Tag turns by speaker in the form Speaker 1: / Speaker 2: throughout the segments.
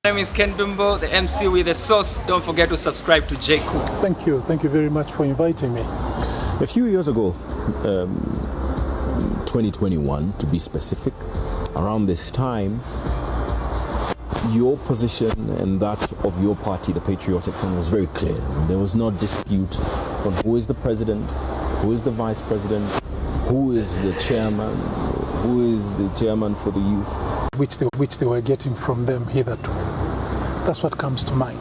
Speaker 1: My name is Ken Dumbo, the MC with the sauce. Don't forget to subscribe to Coup.
Speaker 2: Thank you very much for inviting me.
Speaker 3: A few years ago, 2021 to be specific, around this time, your position and that of your party, the Patriotic Front, was very clear. There was no dispute on who is the president, who is the vice president, who is the chairman, who is the chairman for the youth.
Speaker 2: Which they were getting from them hitherto. That's what comes to mind.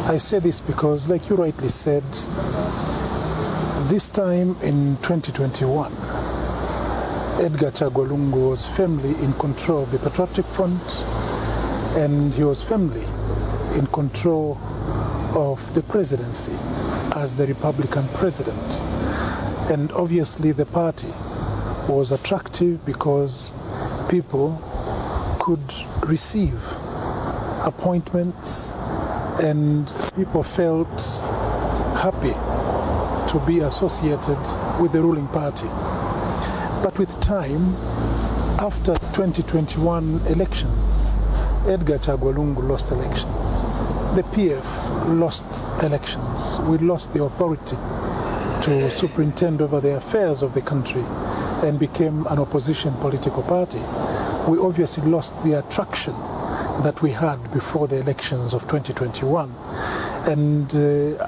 Speaker 2: I say this because, like you rightly said, this time in 2021, Edgar Chagwa Lungu was firmly in control of the Patriotic Front, and he was firmly in control of the presidency as the Republican president. And obviously the party was attractive because people could receive appointments and people felt happy to be associated with the ruling party. But with time, after 2021 elections, Edgar Chagwa Lungu lost elections. The PF lost elections. We lost the authority to superintend over the affairs of the country and became an opposition political party. We obviously lost the attraction that we had before the elections of 2021. And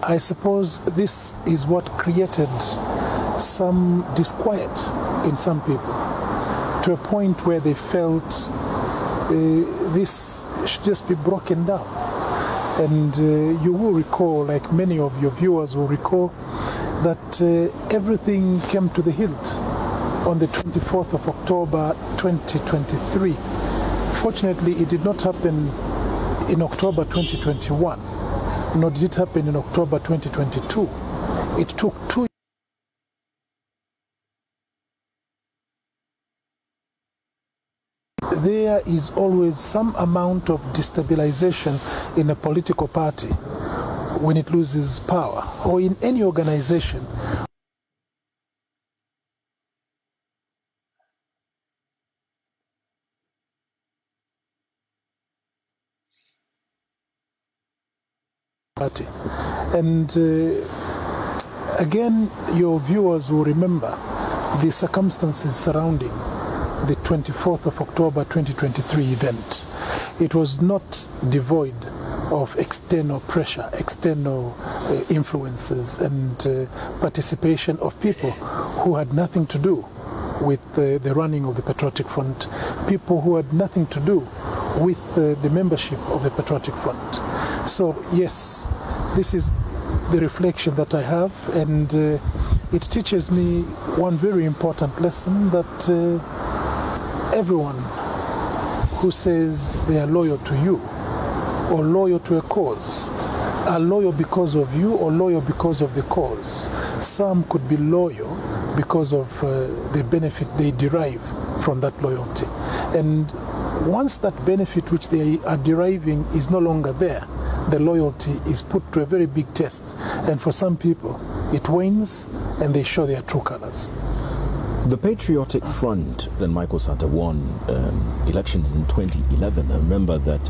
Speaker 2: I suppose this is what created some disquiet in some people, to a point where they felt this should just be broken down. And you will recall, like many of your viewers will recall, that everything came to the hilt on the 24th of October 2023. Fortunately, it did not happen in October 2021, nor did it happen in October 2022. It took 2 years. There is always some amount of destabilization in a political party when it loses power, or in any organization. And again, your viewers will remember the circumstances surrounding the 24th of October 2023 event. It was not devoid of external pressure, external influences and participation of people who had nothing to do with the running of the Patriotic Front, people who had nothing to do with the membership of the Patriotic Front. So yes, this is the reflection that I have, and it teaches me one very important lesson, that everyone who says they are loyal to you or loyal to a cause are loyal because of you or loyal because of the cause. Some could be loyal because of the benefit they derive from that loyalty. And once that benefit which they are deriving is no longer there, the loyalty is put to a very big test. And for some people, it wanes and they show their true colors.
Speaker 3: The Patriotic Front, then Michael Sata, won elections in 2011. I remember that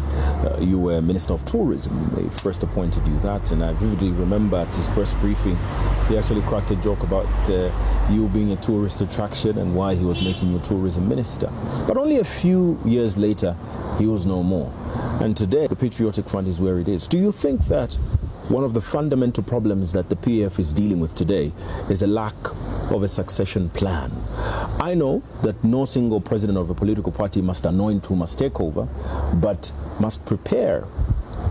Speaker 3: you were Minister of Tourism. They first appointed you that, and I vividly remember at his press briefing, he actually cracked a joke about you being a tourist attraction and why he was making you tourism minister. But only a few years later, he was no more. And today, the Patriotic Front is where it is. Do you think that one of the fundamental problems that the PF is dealing with today is a lack of a succession plan? I know that no single president of a political party must anoint who must take over, but must prepare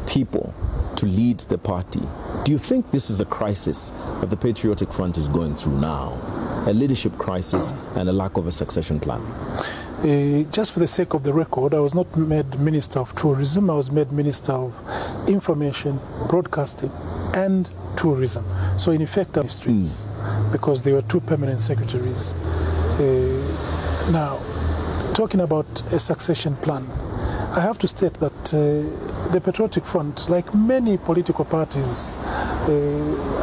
Speaker 3: people to lead the party. Do you think this is a crisis that the Patriotic Front is going through now? A leadership crisis and a lack of a succession plan?
Speaker 2: Just for the sake of the record, I was not made Minister of Tourism. I was made Minister of Information, Broadcasting and Tourism. So in effect, ministries, because there were two permanent secretaries. Now, talking about a succession plan, I have to state that the Patriotic Front, like many political parties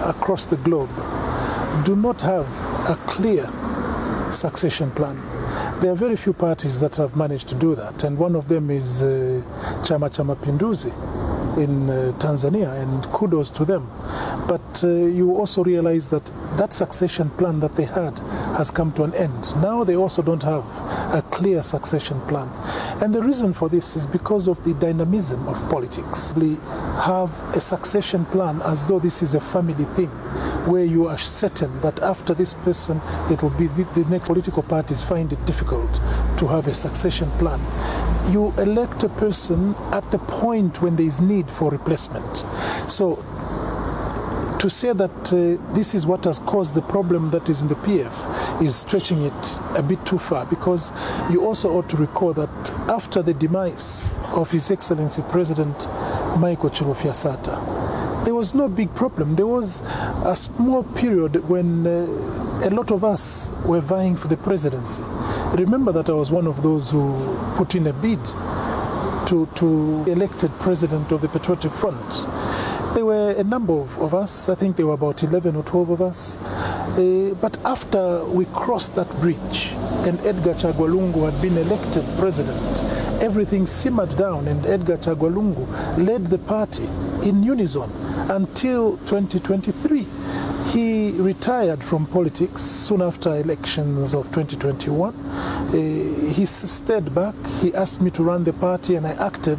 Speaker 2: across the globe, do not have a clear succession plan. There are very few parties that have managed to do that, and one of them is Chama cha Mapinduzi in Tanzania, and kudos to them. But you also realize that that succession plan that they had has come to an end. Now they also don't have a clear succession plan. And the reason for this is because of the dynamism of politics. They have a succession plan as though this is a family thing, where you are certain that after this person, it will be the next. Political parties find it difficult to have a succession plan. You elect a person at the point when there is need for replacement. So to say that this is what has caused the problem that is in the PF is stretching it a bit too far, because you also ought to recall that after the demise of His Excellency President Michael Chilufya-Sata, there was no big problem. There was a small period when a lot of us were vying for the presidency. Remember that I was one of those who put in a bid to elected president of the Patriotic Front. There were a number of us, I think there were about 11 or 12 of us. But after we crossed that bridge and Edgar Chagwa Lungu had been elected president, everything simmered down, and Edgar Chagwa Lungu led the party in unison until 2023. He retired from politics soon after elections of 2021. He stayed back. He asked me to run the party, and I acted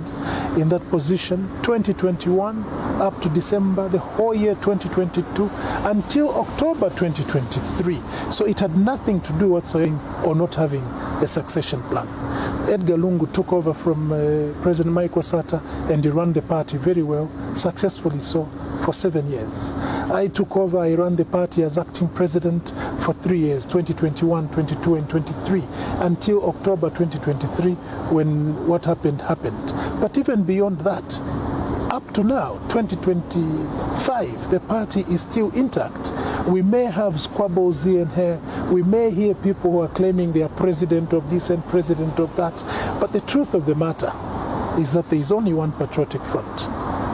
Speaker 2: in that position 2021 up to December, the whole year 2022, until October 2023. So it had nothing to do whatsoever or not having a succession plan. Edgar Lungu took over from President Michael Sata, and he ran the party very well, successfully so, for 7 years. I took over, I ran the party as acting president for 3 years, 2021, 22, and 23, until October 2023, when what happened. But even beyond that, up to now, 2025, the party is still intact. We may have squabbles here and here. We may hear people who are claiming they are president of this and president of that. But the truth of the matter is that there is only one Patriotic Front.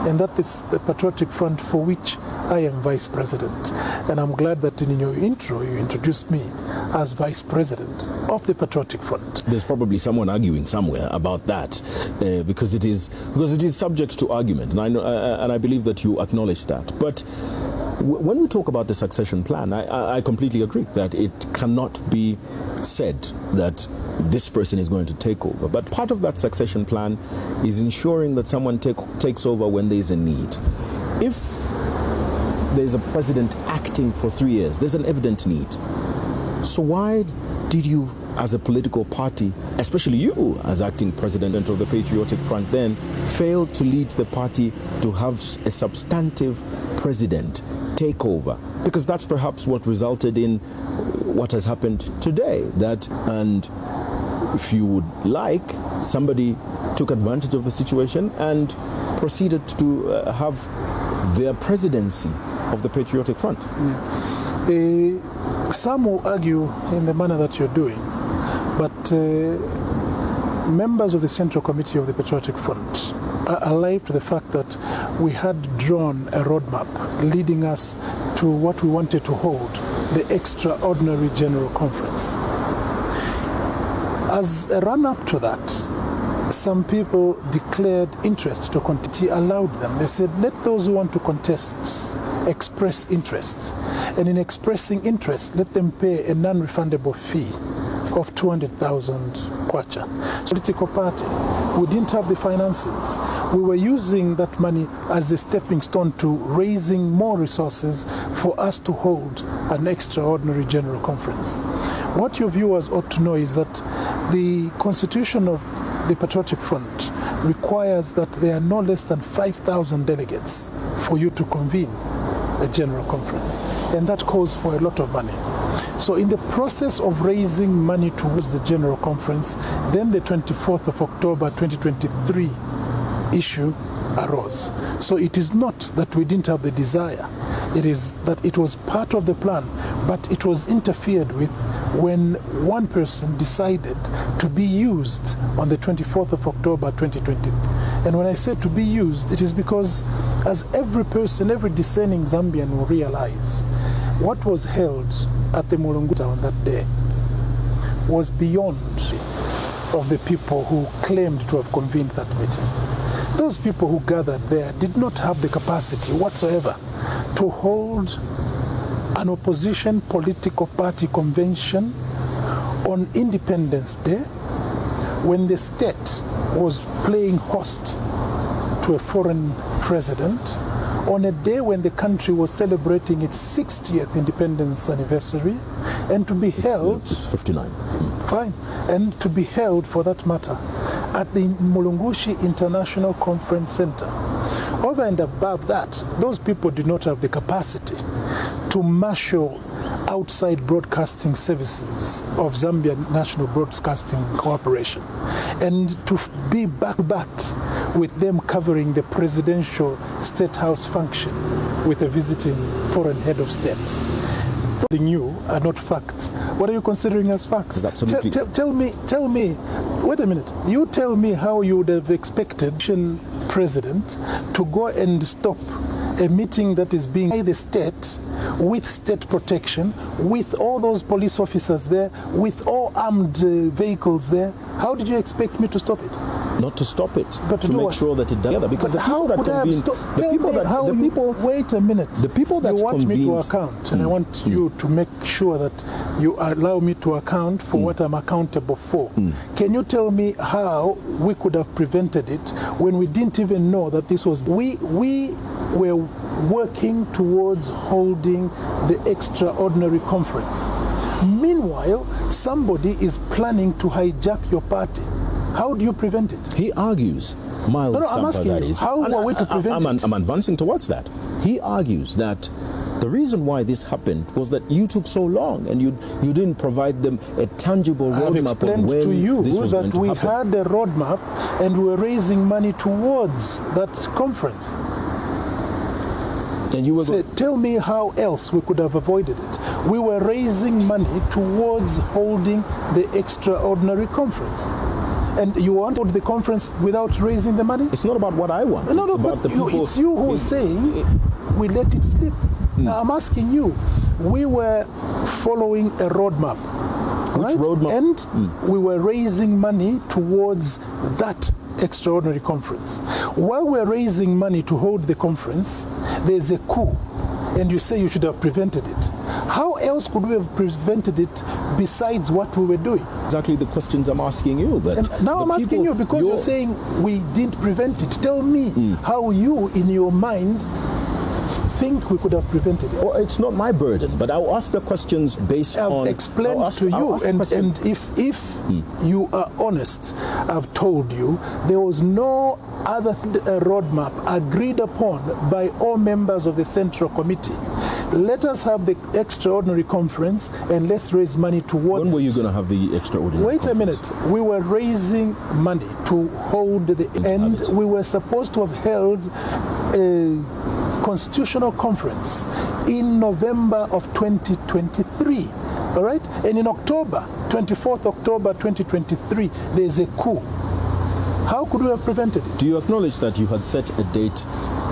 Speaker 2: And that is the Patriotic Front for which I am vice president. And I'm glad that in your intro you introduced me as vice president of the Patriotic Front.
Speaker 3: There's probably someone arguing somewhere about that, because it is subject to argument, and I believe that you acknowledge that. But when we talk about the succession plan, I completely agree that it cannot be said that this person is going to take over. But part of that succession plan is ensuring that someone takes over when there is a need. If there's a president acting for 3 years, there's an evident need. So why did you, as a political party, especially you as acting president of the Patriotic Front then, fail to lead the party to have a substantive president take over? Because that's perhaps what resulted in what has happened today. And if you would like, somebody took advantage of the situation and proceeded to have their presidency of the Patriotic Front.
Speaker 2: Yeah. Some will argue in the manner that you're doing, but members of the Central Committee of the Patriotic Front are alive to the fact that we had drawn a roadmap leading us to what we wanted to hold, the Extraordinary General Conference. As a run-up to that, some people declared interest to continue, allowed them. They said, let those who want to contest express interest. And in expressing interest, let them pay a non-refundable fee of 200,000 kwacha. Political party, we didn't have the finances. We were using that money as a stepping stone to raising more resources for us to hold an extraordinary general conference. What your viewers ought to know is that the constitution of the Patriotic Front requires that there are no less than 5,000 delegates for you to convene a general conference, and that calls for a lot of money. So in the process of raising money towards the general conference, then the 24th of October 2023 issue arose. So it is not that we didn't have the desire, it is that it was part of the plan, but it was interfered with when one person decided to be used on the 24th of October 2023. And when I say to be used, it is because, as every person, every discerning Zambian will realize, what was held at the Mulunguta on that day was beyond of the people who claimed to have convened that meeting. Those people who gathered there did not have the capacity whatsoever to hold an opposition political party convention on Independence Day when the state was playing host to a foreign president, on a day when the country was celebrating its 60th independence anniversary, and to be held...
Speaker 3: It's 59.
Speaker 2: Fine. And to be held, for that matter, at the Mulungushi International Conference Center. Over and above that, those people did not have the capacity to marshal outside broadcasting services of Zambia National Broadcasting Corporation and to be back-to-back with them covering the presidential state house function with a visiting foreign head of state. The new are not facts. What are you considering as facts?
Speaker 3: Absolutely.
Speaker 2: Tell me, wait a minute. You tell me how you would have expected president to go and stop a meeting that is being by the state with state protection, with all those police officers there, with all armed vehicles there. How did you expect me to stop it?
Speaker 3: Not to stop it,
Speaker 2: but
Speaker 3: to make sure that it does together. Because
Speaker 2: but
Speaker 3: the people that convene,
Speaker 2: wait a minute.
Speaker 3: The people that
Speaker 2: you want
Speaker 3: convened,
Speaker 2: me to account, and I want you to make sure that you allow me to account for what I'm accountable for. Can you tell me how we could have prevented it when we didn't even know that this was... We were working towards holding the extraordinary conference. Meanwhile, somebody is planning to hijack your party. How do you prevent it?
Speaker 3: He argues, Miles
Speaker 2: I'm
Speaker 3: Sampa,
Speaker 2: asking
Speaker 3: that
Speaker 2: you,
Speaker 3: is.
Speaker 2: how are we to prevent it?
Speaker 3: I'm advancing towards that. He argues that the reason why this happened was that you took so long and you didn't provide them a tangible roadmap of when
Speaker 2: to you
Speaker 3: this was
Speaker 2: that
Speaker 3: going to
Speaker 2: we
Speaker 3: happen.
Speaker 2: had a roadmap and we were raising money towards that conference.
Speaker 3: And you were
Speaker 2: tell me how else we could have avoided it. We were raising money towards holding the extraordinary conference. And you wanted the conference without raising the money?
Speaker 3: It's not about what I want.
Speaker 2: No,
Speaker 3: it's about
Speaker 2: but
Speaker 3: the people.
Speaker 2: It's you who's saying we let it slip. Now I'm asking you, we were following a roadmap.
Speaker 3: Which roadmap?
Speaker 2: And we were raising money towards that extraordinary conference. While we're raising money to hold the conference, there's a coup, and you say you should have prevented it. How else could we have prevented it besides what we were doing?
Speaker 3: Exactly the questions I'm asking you. But
Speaker 2: and now I'm asking you because you're saying we didn't prevent it. Tell me how you, in your mind, think we could have prevented it.
Speaker 3: Well, it's not my burden, but I'll ask the questions based on...
Speaker 2: I've explained to you, and if you are honest, I've told you there was no other roadmap agreed upon by all members of the Central Committee. Let us have the extraordinary conference and let's raise money towards
Speaker 3: When were you going to have the extraordinary
Speaker 2: conference? Wait a minute. We were raising money to hold the... And we were supposed to have held a constitutional conference in November of 2023, all right? And in October, 24th October 2023, there's a coup. How could we have prevented it?
Speaker 3: Do you acknowledge that you had set a date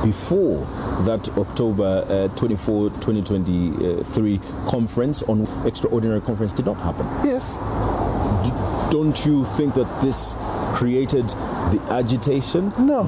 Speaker 3: before that October 24, 2023 conference on extraordinary conference did not happen?
Speaker 2: Yes.
Speaker 3: Don't you think that this created the agitation?
Speaker 2: No.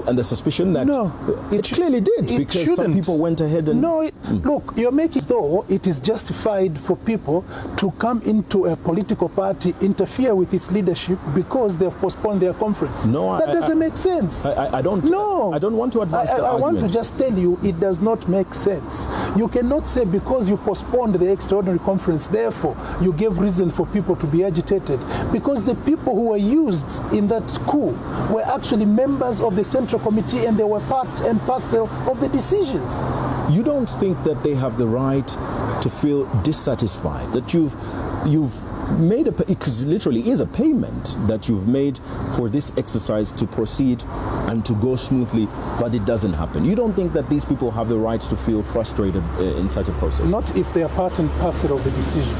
Speaker 3: And the suspicion that...
Speaker 2: No.
Speaker 3: It clearly did, because some people went ahead and...
Speaker 2: No, look, you're making it though it is justified for people to come into a political party, interfere with its leadership because they've postponed their conference.
Speaker 3: No,
Speaker 2: that doesn't make sense.
Speaker 3: I don't... No. I don't want to advance the argument.
Speaker 2: I want to just tell you it does not make sense. You cannot say because you postponed the extraordinary conference, therefore you gave reason for people to be agitated, because the people who were used in that coup were actually members of the Central Committee and they were part and parcel of the decisions.
Speaker 3: You don't think that they have the right to feel dissatisfied, that you've made because literally is a payment that you've made for this exercise to proceed and to go smoothly, but it doesn't happen. You don't think that these people have the right to feel frustrated in such a process?
Speaker 2: Not if they are part and parcel of the decision.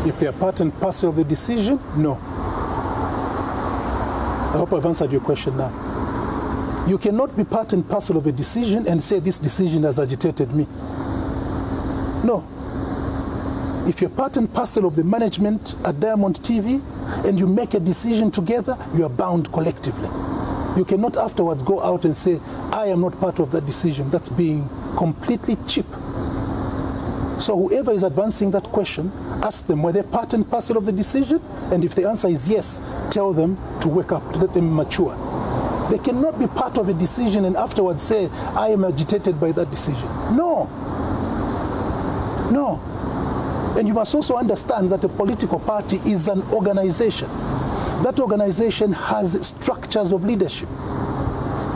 Speaker 2: If they are part and parcel of the decision, no. I hope I've answered your question now. You cannot be part and parcel of a decision and say this decision has agitated me. No. If you're part and parcel of the management at Diamond TV and you make a decision together, you are bound collectively. You cannot afterwards go out and say, I am not part of that decision. That's being completely cheap. So whoever is advancing that question, ask them whether they're part and parcel of the decision, and if the answer is yes, tell them to wake up, to let them mature. They cannot be part of a decision and afterwards say, I am agitated by that decision. No. No. And you must also understand that a political party is an organization. That organization has structures of leadership.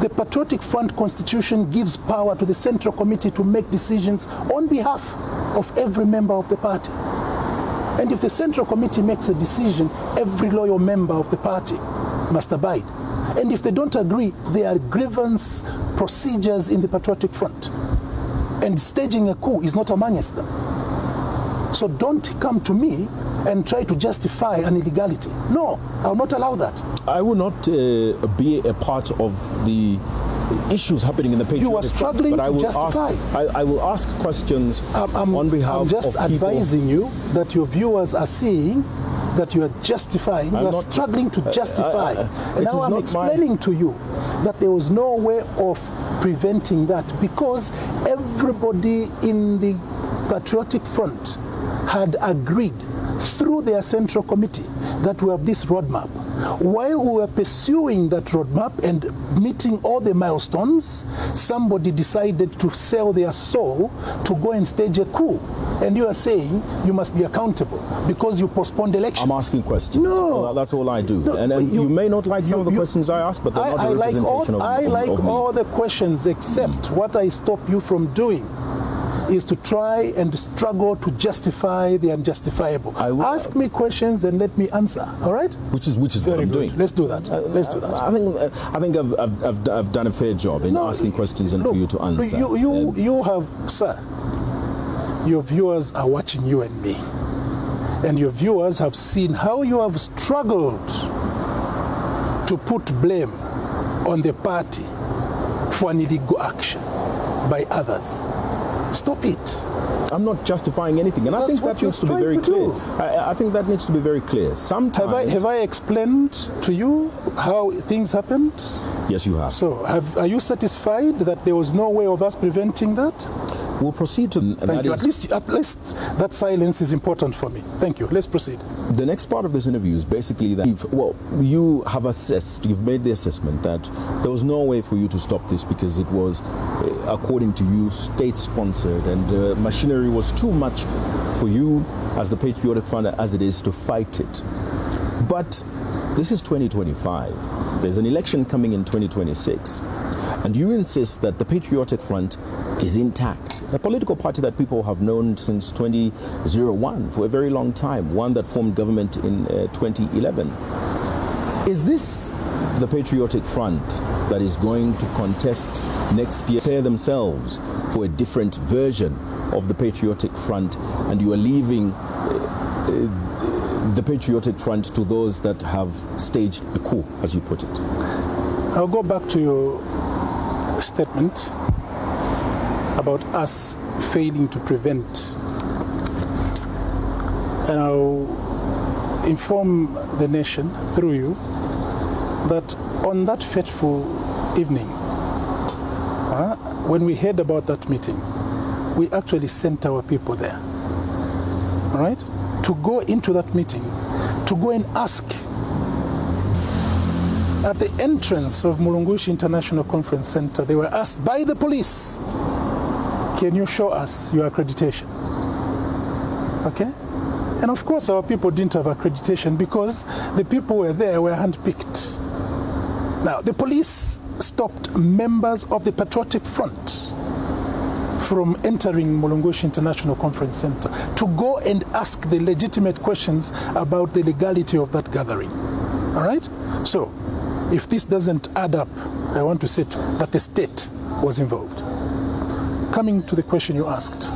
Speaker 2: The Patriotic Front Constitution gives power to the Central Committee to make decisions on behalf of every member of the party. And if the Central Committee makes a decision, every loyal member of the party must abide. And if they don't agree, there are grievance procedures in the Patriotic Front. And staging a coup is not amongst them. So don't come to me and try to justify an illegality. No, I will not allow that.
Speaker 3: I will not be a part of the issues happening in the Patriotic
Speaker 2: You are struggling
Speaker 3: Front, but
Speaker 2: to justify.
Speaker 3: I will ask questions on behalf of
Speaker 2: I'm just
Speaker 3: people.
Speaker 2: advising you that your viewers are seeing that you are justifying. You are struggling to justify. And now I'm explaining to you that there was no way of preventing that because everybody in the Patriotic Front had agreed through their Central Committee that we have this roadmap. While we were pursuing that roadmap and meeting all the milestones, somebody decided to sell their soul to go and stage a coup. And you are saying you must be accountable because you postponed elections.
Speaker 3: I'm asking questions.
Speaker 2: No.
Speaker 3: Well, that's all I do.
Speaker 2: No,
Speaker 3: and you may not like some of the questions I ask, but they're not a representation of me.
Speaker 2: I like all the questions except what I stop you from doing is to try and struggle to justify the unjustifiable. Ask me questions and let me answer. All right?
Speaker 3: Which is what I'm doing.
Speaker 2: Let's do that. Let's do that.
Speaker 3: I think I've done a fair job in asking questions and for you to answer.
Speaker 2: You have, sir. Your viewers are watching you and me, and your viewers have seen how you have struggled to put blame on the party for an illegal action by others. Stop it.
Speaker 3: I'm not justifying anything, and I think that needs to be very clear. I think that needs to be very clear. Sometimes
Speaker 2: have I explained to you how things happened?
Speaker 3: Yes, you have.
Speaker 2: So, are you satisfied that there was no way of us preventing that?
Speaker 3: We'll proceed to.
Speaker 2: Thank you. At least that silence is important for me. Thank you. Let's proceed.
Speaker 3: The next part of this interview is basically that you have assessed, you've made the assessment that there was no way for you to stop this because it was, according to you, state-sponsored, and machinery was too much for you as the Patriotic Front as it is to fight it. But this is 2025. There's an election coming in 2026. And you insist that the Patriotic Front is intact. A political party that people have known since 2001 for a very long time, one that formed government in 2011. Is this the Patriotic Front that is going to contest next year, prepare themselves for a different version of the Patriotic Front, and you are leaving the Patriotic Front to those that have staged a coup, as you put it?
Speaker 2: I'll go back to your statement about us failing to prevent, and I'll inform the nation through you that on that fateful evening, when we heard about that meeting, we actually sent our people there, all right, to go into that meeting, to go and ask at the entrance of Mulungushi International Conference Center. They were asked by the police, can you show us your accreditation? Okay? And of course our people didn't have accreditation because the people who were there were handpicked. Now, the police stopped members of the Patriotic Front from entering Mulungushi International Conference Center to go and ask the legitimate questions about the legality of that gathering. All right? So, if this doesn't add up, I want to say that the state was involved. Coming to the question you asked,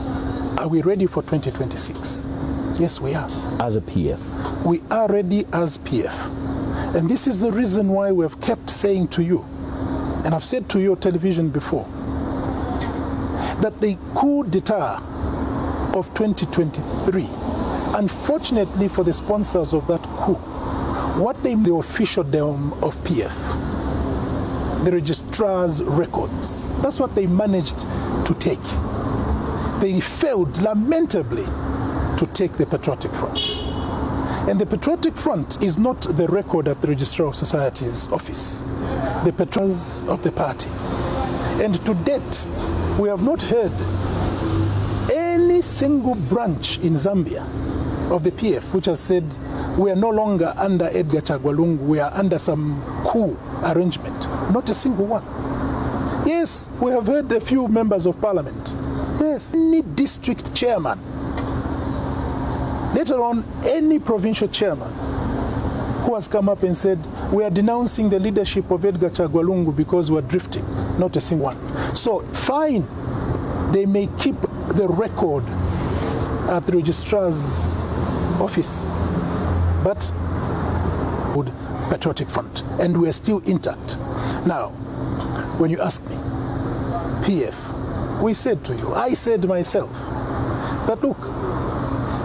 Speaker 2: are we ready for 2026? Yes, we are.
Speaker 3: As a PF?
Speaker 2: We are ready as PF. And this is the reason why we have kept saying to you, and I've said to your television before, that the coup d'etat of 2023 Unfortunately for the sponsors of that coup, what they the official dome of PF, the registrar's records, that's what they managed to take. They failed lamentably to take the Patriotic Front. And the Patriotic Front is not the record at the Registrar of Society's office, the patrons of the party. And to date, we have not heard any single branch in Zambia of the PF which has said we are no longer under Edgar Chagwalungu, we are under some coup arrangement. Not a single one. Yes, we have heard a few members of parliament. Yes, any district chairman, let alone any provincial chairman who has come up and said we are denouncing the leadership of Edgar Chagwalungu because we are drifting. Not a single one. So fine, they may keep the record at the registrar's office, but Patriotic Front, and we are still intact. Now, when you ask me, PF, we said to you, I said myself, that look,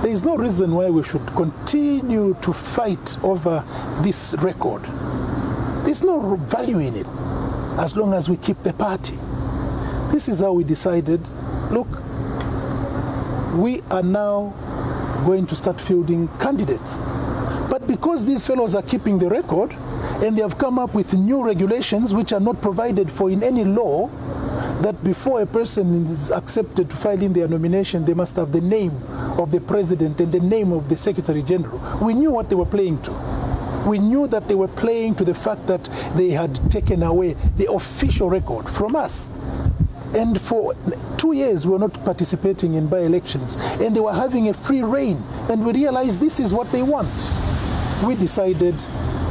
Speaker 2: there is no reason why we should continue to fight over this record. There's no value in it as long as we keep the party. This is how we decided, look, we are now going to start fielding candidates. But because these fellows are keeping the record and they have come up with new regulations which are not provided for in any law, that before a person is accepted to file in their nomination, they must have the name of the president and the name of the secretary general. We knew what they were playing to. We knew that they were playing to the fact that they had taken away the official record from us. And for 2 years, we were not participating in by-elections, and they were having a free reign. And we realized this is what they want. We decided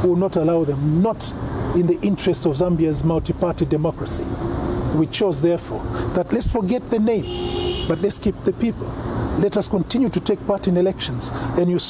Speaker 2: we will not allow them, not in the interest of Zambia's multi-party democracy. We chose, therefore, that let's forget the name, but let's keep the people. Let us continue to take part in elections. And you saw